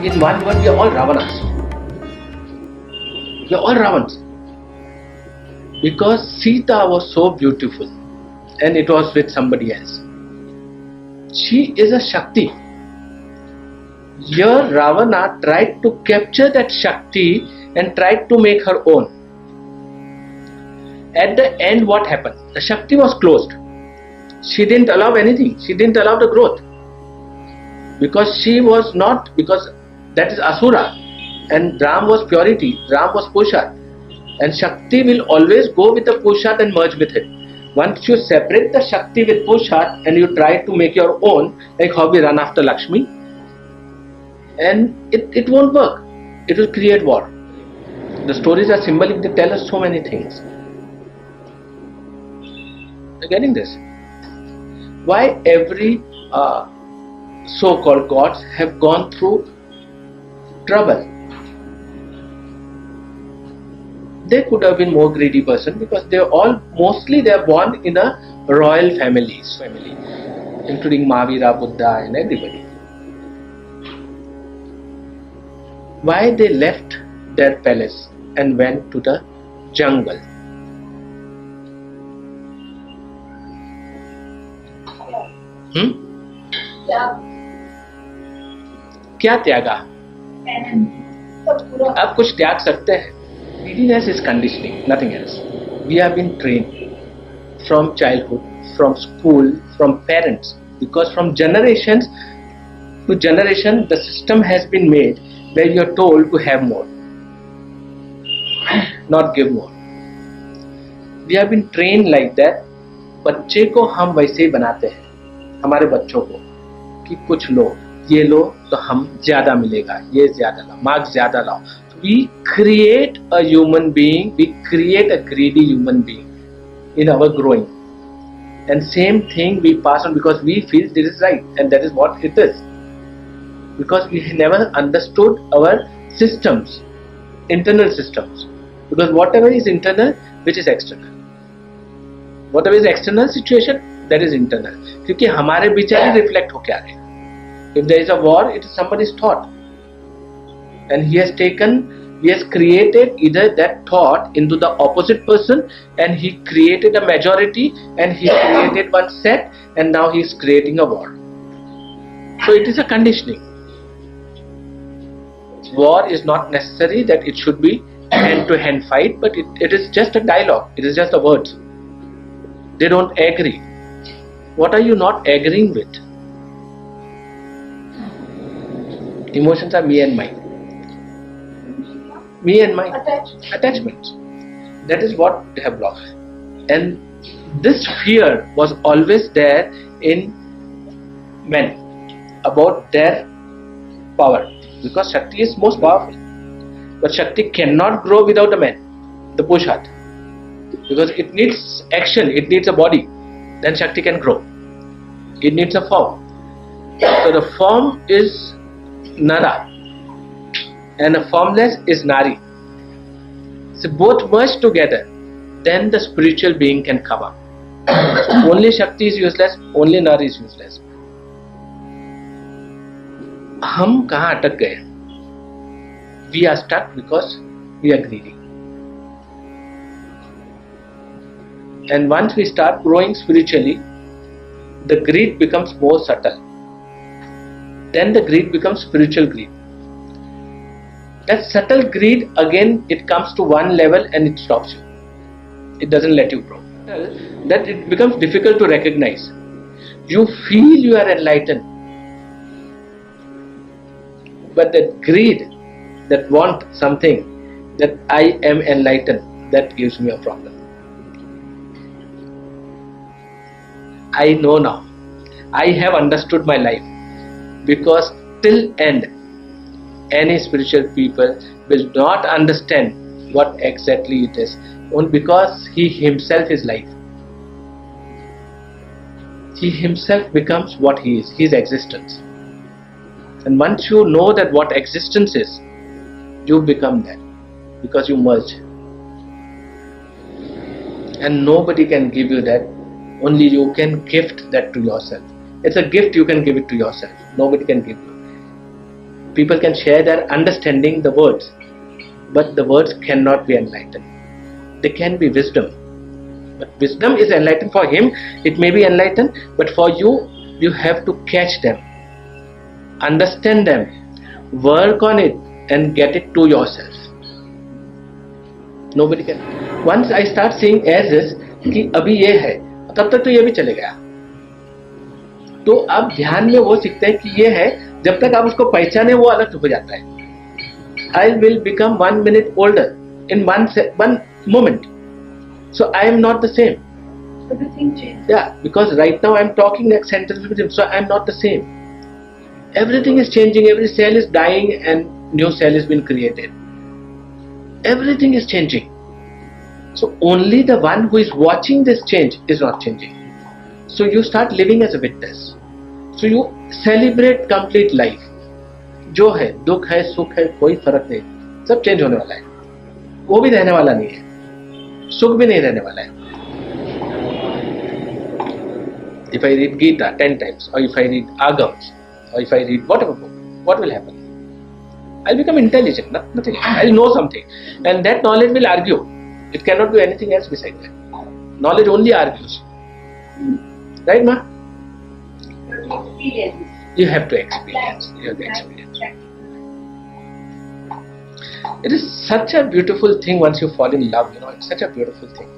in one word, we are all Ravanas. We are all Ravans. Because Sita was so beautiful and it was with somebody else. She is a Shakti. Here Ravana tried to capture that Shakti and tried to make her own. At the end, what happened? The Shakti was closed. She didn't allow anything. She didn't allow the growth. Because she was not, because that is Asura. And Ram was purity. Ram was Purusharth. And Shakti will always go with the Purusharth and merge with it. Once you separate the Shakti with Purusharth and you try to make your own, like how we run after Lakshmi, and it won't work. It will create war. The stories are symbolic, they tell us so many things. You're getting this? Why every so-called gods have gone through trouble? They could have been more greedy person because they are born in a royal family, including Mahavira, Buddha and everybody. Why they left their palace and went to the jungle? क्या त्यागा? आप कुछ त्याग सकते हैं? Greediness is conditioning, nothing else. We have been trained from childhood, from school, from parents, because from generations to generation the system has been made where you are told to have more, not give more. We have been trained like that. बच्चे को हम वैसे ही बनाते हैं, हमारे बच्चों को, कि कुछ लो, ये लो तो हम ज्यादा मिलेगा, ये ज्यादा लाओ, मार्क्स ज्यादा लाओ. We create a human being, we create a greedy human being in our growing. And same thing we pass on because we feel this is right and that is what it is. Because we never understood our systems, internal systems. Because whatever is internal, which is external. Whatever is external situation, that is internal. क्योंकि हमारे विचार ही reflect होके आ रहे हैं. If there is a war, it is somebody's thought. And he has created either that thought into the opposite person, and he created a majority, and he created one set, and now he is creating a war. So it is a conditioning. War is not necessary that it should be hand-to-hand fight, but it is just a dialogue. It is just the words. They don't agree. What are you not agreeing with? Emotions are me and mine. Me and mine. Attachments. That is what they have blocked. And this fear was always there in men about their power. Because Shakti is most powerful. But Shakti cannot grow without a man, the Purusharth. Because it needs action, it needs a body. Then Shakti can grow. It needs a form. So the form is Nara. And a formless is Nari. So both merge together, then the spiritual being can come up. Only Shakti is useless, only Nari is useless. हम कहाँ अटक गए? We are stuck because we are greedy. And once we start growing spiritually, the greed becomes more subtle. Then the greed becomes spiritual greed. That subtle greed, again, it comes to one level and it stops you. It doesn't let you grow. That it becomes difficult to recognize. You feel you are enlightened. But that greed, that want something, that I am enlightened, that gives me a problem. I know now. I have understood my life. Because till end, any spiritual people will not understand what exactly it is, only because he himself is life. He himself becomes what he is, his existence. And once you know that what existence is, you become that, because you merge. And nobody can give you that, only you can gift that to yourself. It's a gift, you can give it to yourself. Nobody can give you. People can share their understanding the words, but the words cannot be enlightened. They can be wisdom, but wisdom is enlightened for him. It may be enlightened, but for you, you have to catch them, understand them, work on it, and get it to yourself. Nobody can. Once I start seeing as is कि अभी ये है, तब तक तो ये भी चले गया. तो आप ध्यान में वो सीखते हैं कि ये है, जब तक आप उसको पहचाने वो अलग हो जाता है. I will become 1 minute older in one moment. So I am not the same. Everything changes. Yeah, because right now I am talking next sentence with him, so I am not the same. Everything is changing, every cell is dying and new cell is being created. Everything is changing. So only the one who is watching this change is not changing. So you start living as a witness. So you celebrate complete life. जो है, दुख है, सुख है, कोई फर्क नहीं, सब चेंज होने वाला है. वो भी रहने वाला नहीं है, सुख भी नहीं रहने वाला है. If I read Gita 10 times, or if I read Agams, or if I read whatever book, what will happen? I'll become intelligent, nothing. I'll know something, and that knowledge will argue. It cannot do anything else beside that. Knowledge only argues. Right, ma? Experience. You have to experience. You have to experience. It is such a beautiful thing once you fall in love. It's such a beautiful thing.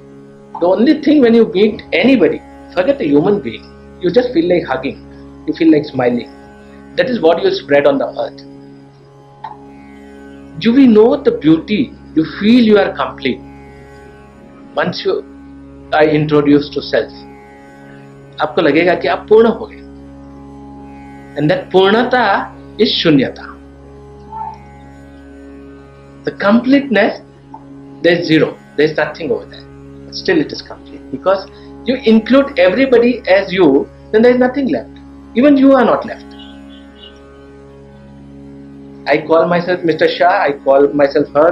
The only thing when you meet anybody, forget the human being, you just feel like hugging. You feel like smiling. That is what you spread on the earth. You will know the beauty. You feel you are complete. Once you are introduced to self, आपको लगेगा कि आप पूर्ण हो गए. And that पूर्णता is शून्यता. The completeness, there is zero. There is nothing over there. But still it is complete. Because you include everybody as you, then there is nothing left. Even you are not left. I call myself Mr. Shah, I call myself her.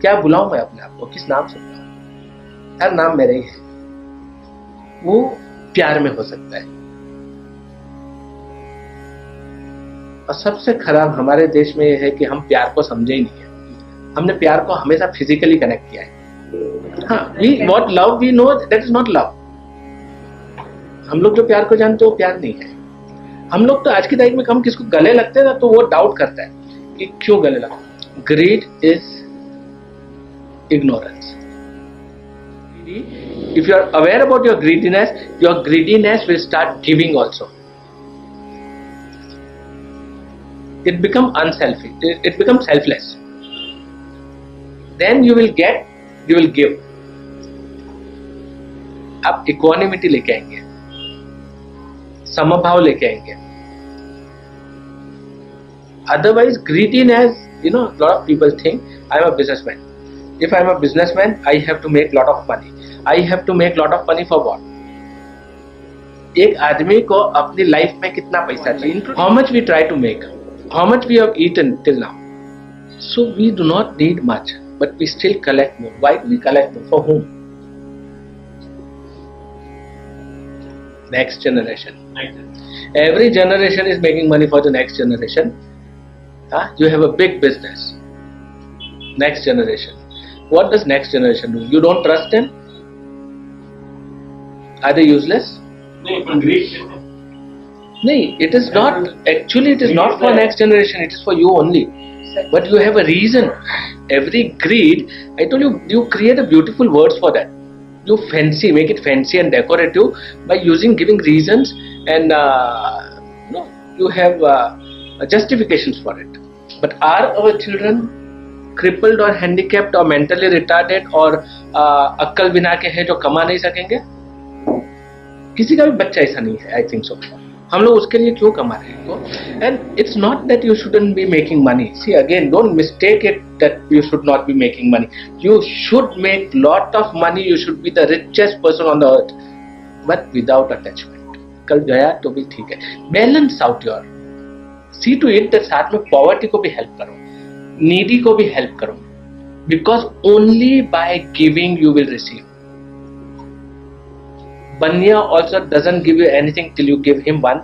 क्या बुलाऊं मैं अपने आप को? किस नाम से बुलाऊं? हर नाम मेरा ही है. वो प्यार में हो सकता है. और सबसे खराब हमारे देश में ये है कि हम प्यार को समझे ही नहीं है. हमने प्यार को हमेशा फिजिकली कनेक्ट किया है. हाँ, what love we know, that is not love. हम लोग जो प्यार को जानते हैं वो प्यार नहीं है. हम लोग तो आज की तारीख में हम किसको गले लगते हैं ना, तो वो डाउट करता है कि क्यों गले लगते. Grid is ignorance. If you are aware about your greediness will start giving also. It becomes unselfish. It becomes selfless. Then you will give. आप इक्वानिमिटी लेके आएंगे, समभाव लेके आएंगे. Otherwise, greediness, a lot of people think I am a businessman. If I am a businessman, I have to make lot of money. I have to make lot of money for what? एक आदमी को अपनी life में कितना पैसा चाहिए? How much we try to make? How much we have eaten till now? So we do not need much, but we still collect more. Why do we collect more? For whom? Next generation. Every generation is making money for the next generation. You have a big business. Next generation. What does next generation do? You don't trust them? Are they useless? No, it is not. Actually, it is not for next generation. It is for you only. But you have a reason. Every greed, I told you, you create a beautiful words for that. You make it fancy and decorative by giving reasons, and you have justifications for it. But are our children crippled or handicapped or mentally retarded or अक्कल बिना के है जो कमा नहीं सकेंगे? किसी का भी बच्चा ऐसा नहीं है. I think so. हम लोग उसके लिए क्यों कमा रहे हैं? And it's not that you shouldn't be making money. See, again, don't mistake it that you should not be making money. You should make lot of money. You should be the richest person on the earth, but without attachment. कल गया तो भी ठीक है. Balance out your. See to it that साथ में poverty को भी help करो, needy को भी help करो, because only by giving you will receive. Banya also doesn't give you anything till you give him $1,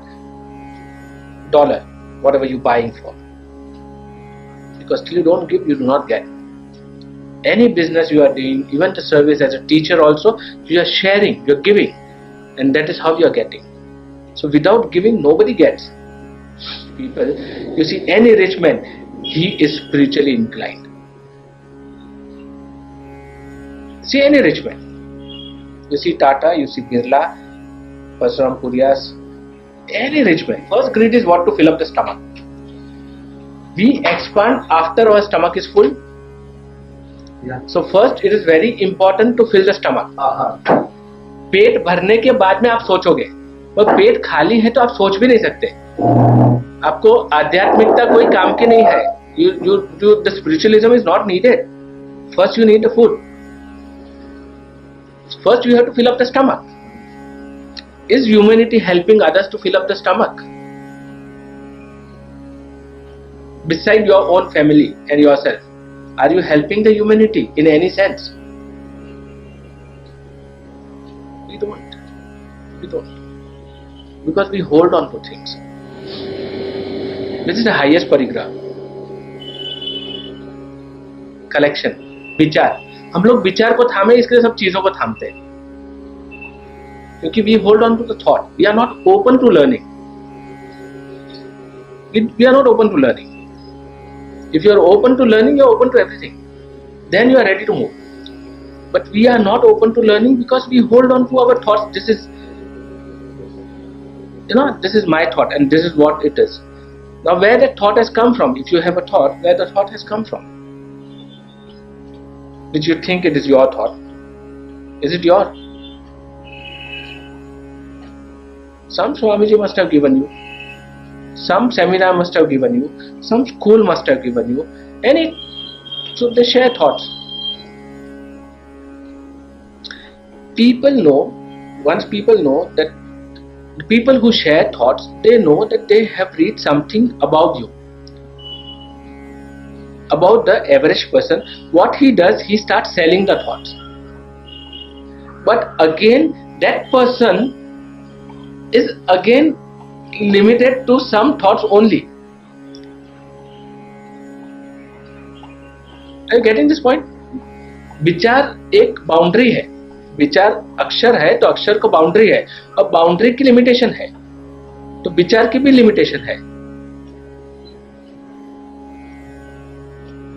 whatever you buying for. Because till you don't give, you do not get. Any business you are doing, even the service as a teacher also, you are sharing, you are giving, and that is how you are getting. So without giving, nobody gets. People, you see, any rich man, he is spiritually inclined. See any rich man. You see Tata, you see Birla, Parsuram Purias, any rich man. First greed is what? To fill up the stomach. We expand after our stomach is full. Yeah. So first it is very important to fill the stomach. पेट भरने के बाद में आप सोचोगे, और पेट खाली है तो आप सोच भी नहीं सकते. आपको आध्यात्मिकता कोई काम की नहीं है. The spiritualism is not needed. First you need the food. First you have to fill up the stomach. Is humanity helping others to fill up the stomach? Beside your own family and yourself, are you helping the humanity in any sense? We don't. Because we hold on to things. This is the highest parigrah. Collection. विचार. हम लोग विचार को थामे, इसके सब चीजों को थामते हैं. क्योंकि we hold on to the thought. We are not open to learning. We are not open to learning. If you are open to learning, you are open to everything. Then you are ready to move. But we are not open to learning because we hold on to our thoughts. This is, this is my thought and this is what it is. Now where that thought has come from, if you have a thought, where the thought has come from? Which you think it is your thought. Is it yours? Some Swamiji must have given you. Some seminar must have given you, some school must have given you, so they share thoughts. Once people know that the people who share thoughts, they know that they have read something about you. About the average person, what he does, he starts selling the thoughts. But again, that person is again limited to some thoughts only. Are you getting this point? विचार एक boundary है. विचार अक्षर है तो अक्षर को boundary है, और बाउंड्री की लिमिटेशन है, तो विचार की भी लिमिटेशन है.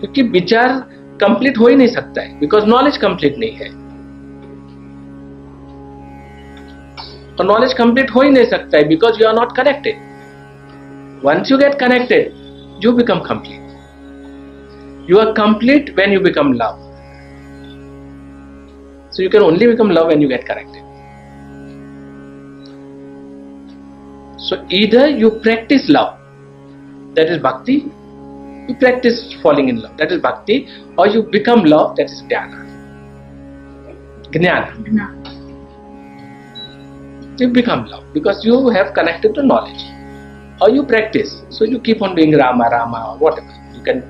क्योंकि विचार कंप्लीट हो ही नहीं सकता है, बिकॉज नॉलेज कंप्लीट नहीं है. तो नॉलेज कंप्लीट हो ही नहीं सकता है because you are not connected. Once you get connected, you become complete. You are complete when you become love. So you can only become love when you get connected. So either you practise love, that is bhakti. You practise falling in love, that is bhakti. और you become love, that is gyan. You become love because you have connected to knowledge, or you practice. So you keep on doing Rama or whatever. You can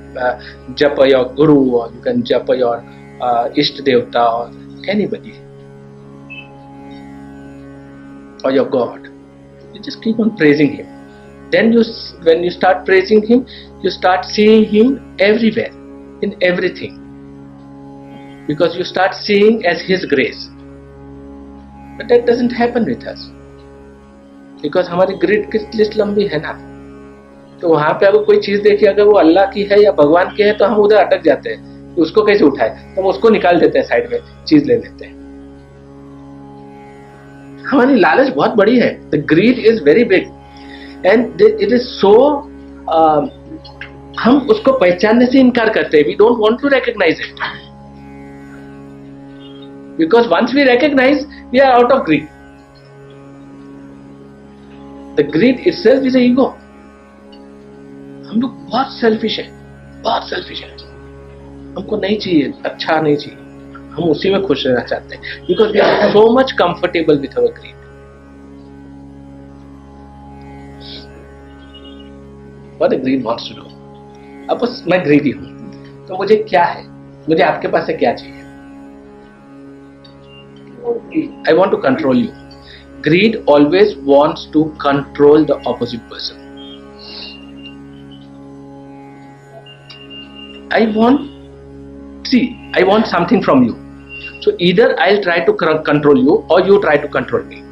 japa your guru, or you can japa your Ishta Devta, or anybody, or your God. You just keep on praising him. Then when you start praising him, you start seeing him everywhere, in everything, because you start seeing as his grace. But that doesn't happen with us, because हमारी grid की list लंबी है ना. तो वहां पे अगर कोई चीज देखिए, अगर वो अल्लाह की है या भगवान की है, तो हम उधर अटक जाते हैं कि उसको कैसे उठाए. तो हम उसको निकाल देते हैं साइड में, चीज ले लेते हैं. हमारी लालच बहुत बड़ी है. The greed is very big and it is so, हम उसको पहचानने से इनकार करते हैं. We don't want to recognise it, because once we recognize, we are out of greed. The greed itself is an ego. हम लोग बहुत सेल्फिश हैं, बहुत सेल्फिश हैं. हमको नहीं चाहिए, अच्छा नहीं चाहिए, हम उसी में खुश रहना चाहते हैं. because we are so much comfortable with our greed. What the greed wants to do. अब बस मैं greedy हूँ, तो मुझे क्या है, मुझे आपके पास से क्या चाहिए. I want to control you. Greed always wants to control the opposite person. I want something from you. So either I'll try to control you or you try to control me.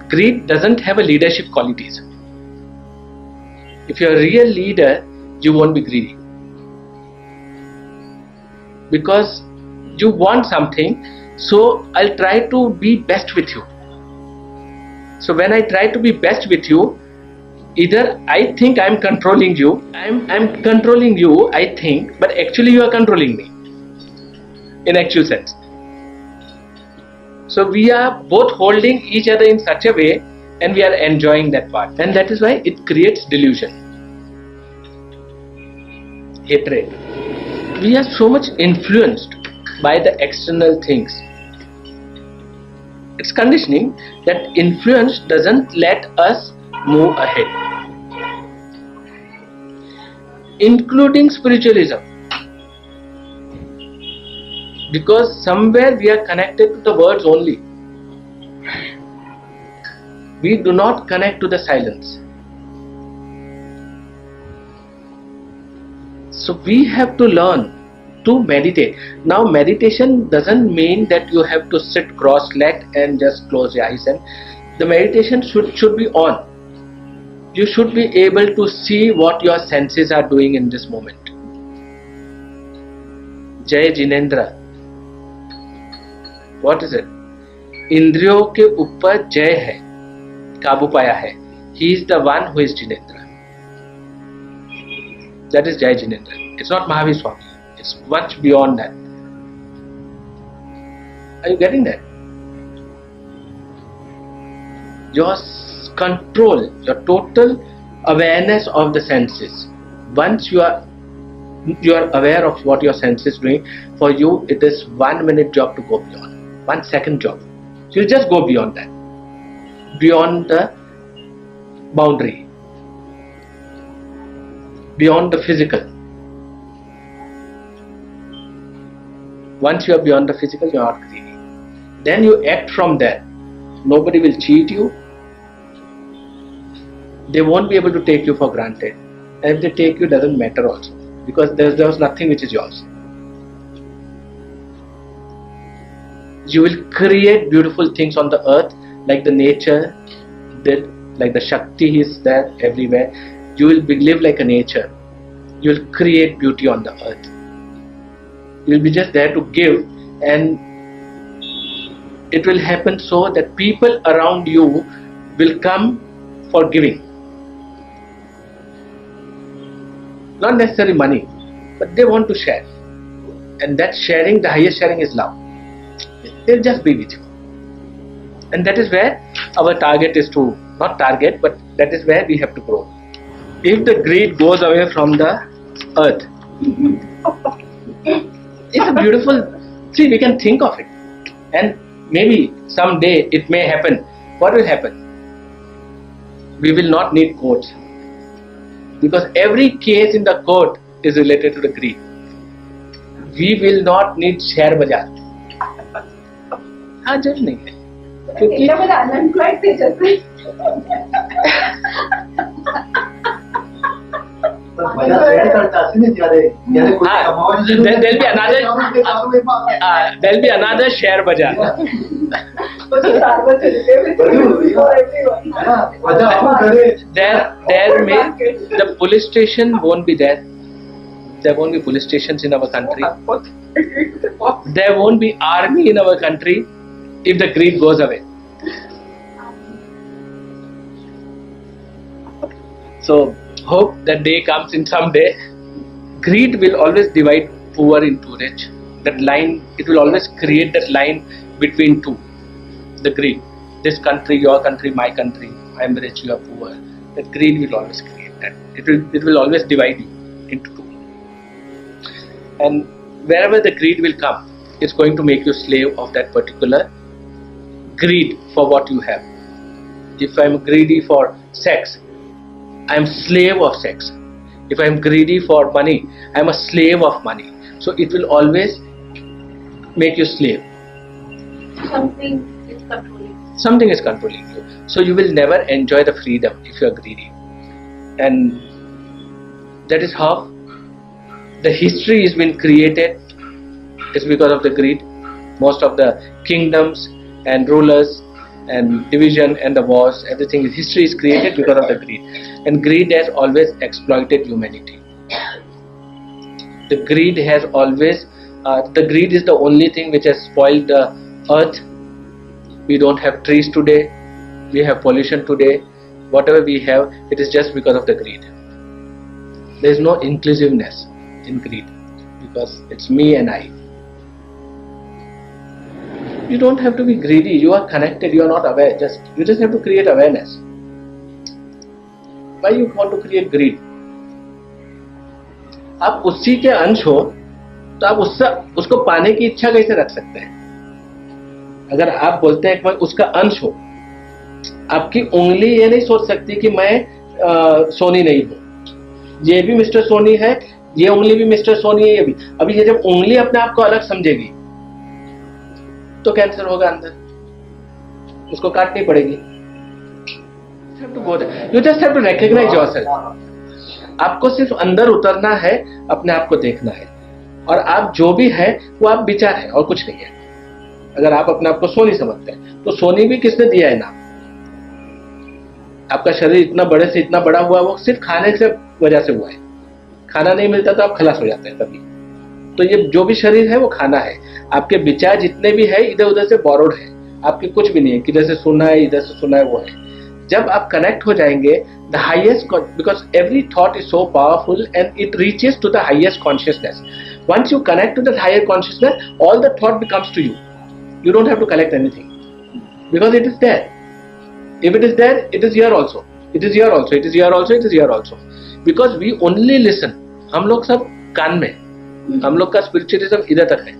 Greed doesn't have a leadership qualities. If you're a real leader, you won't be greedy. Because you want something, so I'll try to be best with you. So when I try to be best with you, either I think I'm controlling you, I'm controlling you, I think, but actually you are controlling me in actual sense. So we are both holding each other in such a way and we are enjoying that part, and that is why it creates delusion, hatred. We are so much influenced by the external things. It's conditioning. That influence doesn't let us move ahead, including spiritualism, because somewhere we are connected to the words only. We do not connect to the silence. So we have to learn to meditate. Now meditation doesn't mean that you have to sit cross-legged and just close your eyes, and the meditation should be on. You should be able to see what your senses are doing in this moment. Jai Jinendra. What is it? इंद्रियों के ऊपर जय है, काबू पाया है. He is the one who is Jinendra. That is Jai Jinendra. It's not Mahavir Swami. It's much beyond that. Are you getting that? Your control, your total awareness of the senses. Once you are aware of what your senses doing, for you it is 1 minute job to go beyond, 1 second job. You just go beyond that, beyond the boundary, beyond the physical. Once you are beyond the physical, you are not greedy. Then you act from there. Nobody will cheat you. They won't be able to take you for granted. And if they take you, doesn't matter also, because there was nothing which is yours. You will create beautiful things on the earth, like the nature did, like the Shakti is there everywhere. You will live like a nature. You will create beauty on the earth. You will be just there to give, and it will happen so that people around you will come for giving. Not necessarily money, but they want to share. And that sharing, the highest sharing is love. They'll just be with you. And that is where our target is to, not target, but that is where we have to grow. If the greed goes away from the earth, it's a beautiful, see, we can think of it. And maybe someday it may happen. What will happen? We will not need courts, because every case in the court is related to the greed. We will not need share bazaar. हाँ जरूर नहीं है, क्योंकि unemployed थे जैसे there'll be another share bazaar. There may, the police station won't be there. There won't be police stations in our country. There won't be army in our country if the greed goes away. So hope that day comes in some day. Greed will always divide poor into rich. That line, it will always create that line between two. The greed. This country, your country, my country. I am rich, you are poor. That greed will always create that. It will always divide you into two. And wherever the greed will come, it's going to make you slave of that particular greed for what you have. If I'm greedy for sex, I'm slave of sex. If I'm greedy for money, I'm a slave of money. So it will always make you slave. something is controlling. Something is controlling you. So you will never enjoy the freedom if you are greedy. And That is how the history has been created. It's because of the greed. Most of the kingdoms and rulers and division and the wars, everything, history is created because of the greed. And greed has always exploited humanity. The greed has always, the greed is the only thing which has spoiled the earth. We don't have trees today, we have pollution today. Whatever we have, it is just because of the greed. There is no inclusiveness in greed because it's me and I. You don't have to be greedy. You are connected. You are not aware. You just have to create awareness. Why you want to create greed? आप उसी के अंश हो तो आप उसको पाने की इच्छा कैसे रख सकते हैं? अगर आप बोलते हैं कि मैं उसका अंश हूं, आपकी उंगली ये नहीं सोच सकती कि मैं सोनी नहीं हूं। ये भी मिस्टर सोनी है, ये उंगली भी मिस्टर सोनी है, ये भी। अभी ये जब उंगली अपने आप को अलग समझेगी तो कैंसर होगा अंदर, उसको काटनी पड़ेगी। You just have to recognise yourself. आपको सिर्फ अंदर उतरना है, अपने आप को देखना है, और आप जो भी है वो आप विचार है और कुछ नहीं है। अगर आप अपने आप को सोनी समझते हैं तो सोनी भी किसने दिया है नाम? आपका शरीर इतना बड़े से इतना बड़ा हुआ वो सिर्फ खाने से वजह से हुआ है। खाना नहीं मिलता तो आप खलास हो जाते हैं तभी। तो ये जो भी शरीर है वो खाना है। आपके विचार जितने भी है इधर उधर से बोरोड है, आपके कुछ भी नहीं है, किधर से सुना है इधर से सुना है वो है। जब आप कनेक्ट हो जाएंगे the highest, because every thought is so powerful and it reaches to the highest consciousness. Once you connect to the higher consciousness, all the thought becomes to you. You don't have to collect anything because it is there. If it is there, it is here also. It is here also. It is here also. It is here also. Because we only listen. हम लोग सब कान में, हम लोग का spiritualism इधर तक है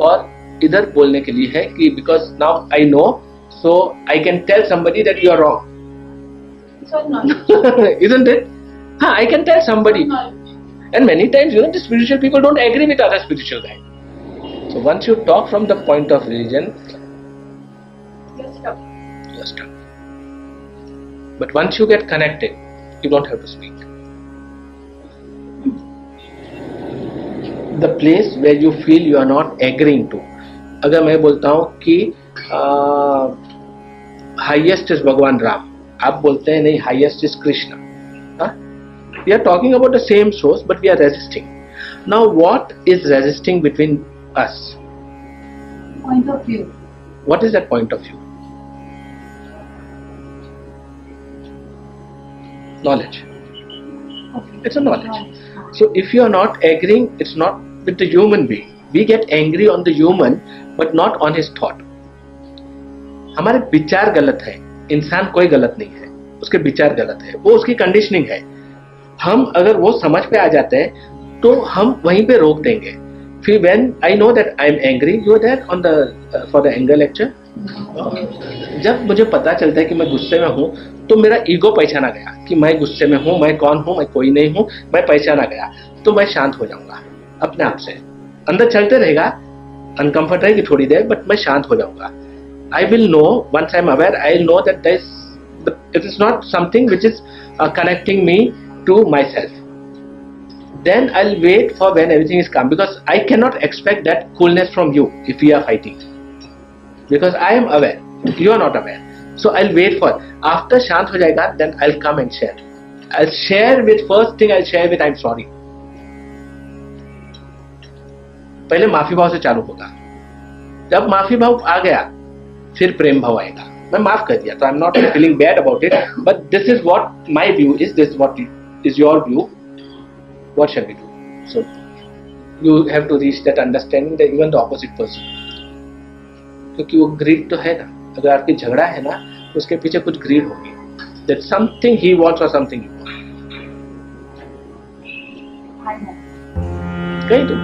और इधर बोलने के लिए है कि because now I know, so I can tell somebody that you are wrong. So knowledge. Isn't it? हाँ, I can tell somebody. And many times, you know, the spiritual people don't agree with other spiritual guys. So once you talk from the point of religion, You're stuck. you're stuck. But once you get connected, you don't have to speak. The place where you feel you are not agreeing to. अगर मैं बोलता हूँ कि highest is भगवान राम, आप बोलते हैं नहीं highest is Krishna. We are talking about the same source, but we are resisting. Now, what is resisting between us? Point of view. What is that point of view? Knowledge. Okay. It's a knowledge. So if you are not agreeing, it's not with the human being. We get angry on the human, but not on his thought. हमारे विचार गलत है, इंसान कोई गलत नहीं है, उसके विचार गलत है, वो उसकी कंडीशनिंग है। हम अगर वो समझ पे आ जाते हैं तो हम वहीं पे रोक देंगे। फिर when I know that I am angry, you are there on the for the anger lecture. जब मुझे पता चलता है कि मैं गुस्से में हूँ तो मेरा ईगो पहचाना गया कि मैं गुस्से में हूँ, मैं कौन हूँ, मैं कोई नहीं हूँ, मैं पहचाना गया, तो मैं शांत हो जाऊंगा अपने आप से। अंदर चलते रहेगा, अनकंफर्ट रहेगी थोड़ी देर, बट मैं शांत हो जाऊंगा। I will know, once I am aware, I will know that it is not something which is connecting me to myself. Then I'll wait for when everything is calm, because I cannot expect that coolness from you if we are fighting, because I am aware, you are not aware. So I'll wait for, after shant ho jayega, then I'll come and share. I'll share with, first thing I'll share with, I'm sorry. पहले माफी भाव से चालू होगा। जब माफी भाव आ गया फिर प्रेम भाव आएगा। मैं माफ कर दिया तो I am not feeling bad about it, but this is what my view is, this what is your view, what shall we do? So you have to reach that understanding that even the opposite person, क्योंकि वो grid तो है ना। अगर आपकी झगड़ा है ना तो उसके पीछे कुछ ग्रीड होगी, दैट समथिंग ही वांट्स और समथिंग यू वांट। कहीं तो